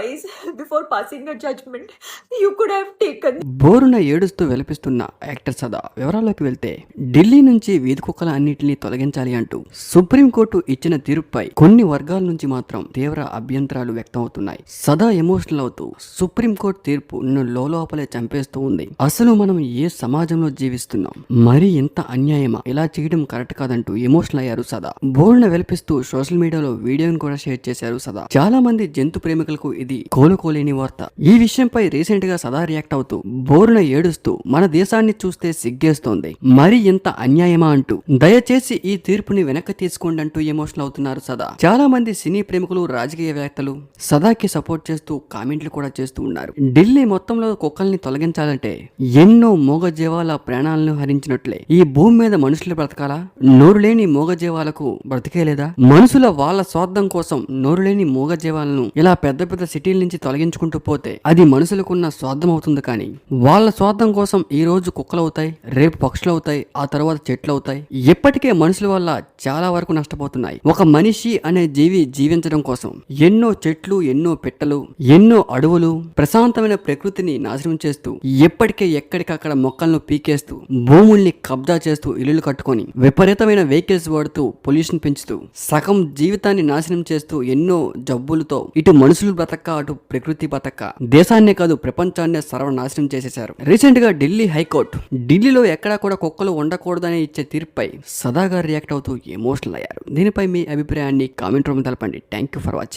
choice before passing a judgment. You could have taken. బోరున ఏడుస్తూ విలపిస్తున్న actor సదా వివరాల్లోకి వెళ్తే ఢిల్లీ నుంచి వీధి కుక్కల అన్నింటినీ తొలగించాలి అంటూ సుప్రీంకోర్టు ఇచ్చిన తీర్పుపై కొన్ని వర్గాల నుంచి మాత్రం తీవ్ర అభ్యంతరాలు వ్యక్తం అవుతున్నాయి. సదా ఎమోషనల్ అవుతూ సుప్రీంకోర్టు తీర్పు నన్ను లోపలే చంపేస్తూ ఉంది. అసలు మనం ఏ సమాజంలో జీవిస్తున్నాం, మరి ఇంత అన్యాయమా, ఇలా చేయడం కరెక్ట్ కాదంటూ ఎమోషనల్ అయ్యారు సదా. బోరున విలపిస్తూ సోషల్ మీడియాలో వీడియోని కూడా షేర్ చేశారు సదా. చాలా మంది జంతు ప్రేమికులకు ఇది కోలుకోలేని వార్త. ఈ విషయంపై రీసెంట్ గా సదా రియాక్ట్ అవుతూ బోరున ఏడుస్తూ మన దేశాన్ని చూస్తే సిగ్గేస్తోంది, మరి ఇంత అన్యాయమా అంటూ దయచేసి ఈ తీర్పుని వెనక్కి తీసుకోండి అంటూ ఎమోషనల్ అవుతున్నారు సదా. చాలా మంది సినీ ప్రేమికులు, రాజకీయవేత్తలు సదాకి సపోర్ట్ చేస్తూ కామెంట్లు కూడా చేస్తూ ఉన్నారు. ఢిల్లీ మొత్తంలో కుక్కల్ని తొలగించాలంటే ఎన్నో మూగజీవాల ప్రాణాలను హరించినట్లే ఈ భూమి మీద మనుషులు బ్రతకాలా? నోరు లేని మూగజీవాలకు బ్రతికేలేదా? మనుషుల వాళ్ళ స్వార్థం కోసం నోరు లేని మూగజీవాలను ఇలా పెద్ద పెద్ద సిటీల నుంచి తొలగించుకుంటూ పోతే అది మనుషులకున్న స్వార్థం అవుతుంది. కానీ వాళ్ళ స్వార్థం కోసం ఈ రోజు కుక్కలు అవుతాయి, రేపు పక్షులు అవుతాయి, ఆ తర్వాత చెట్లు అవుతాయి. ఇప్పటికే మనుషుల వల్ల చాలా వరకు నష్టపోతున్నాయి. ఒక మనిషి అనే జీవి జీవించడం కోసం ఎన్నో చెట్లు, ఎన్నో పిట్టలు, ఎన్నో అడవులు, ప్రశాంతమైన ప్రకృతిని నాశనం చేస్తూ ఎప్పటికే ఎక్కడికక్కడ మొక్కలను పీకేస్తూ భూముల్ని కబ్జా చేస్తూ ఇల్లులు కట్టుకొని విపరీతమైన వెహికల్స్ వాడుతూ పొల్యూషన్ పెంచుతూ సగం జీవితాన్ని నాశనం చేస్తూ ఎన్నో జబ్బులతో ఇటు మనుషులు బ్రతక్క, అటు ప్రకృతి బతక్క దేశాన్నే కాదు ప్రపంచాన్నే సర్వనాశనం చేసేశారు. రీసెంట్ గా ఢిల్లీ హైకోర్టు ఢిల్లీలో ఎక్కడా కూడా కుక్కలు ఉండకూడదని ఇచ్చే తీర్పుపై సదాగా రియాక్ట్ అవుతూ ఎమోషనల్ అయ్యారు. దీనిపై మీ అభిప్రాయాన్ని కామెంట్ రూపంలో తెలపండి. Thank you for watching.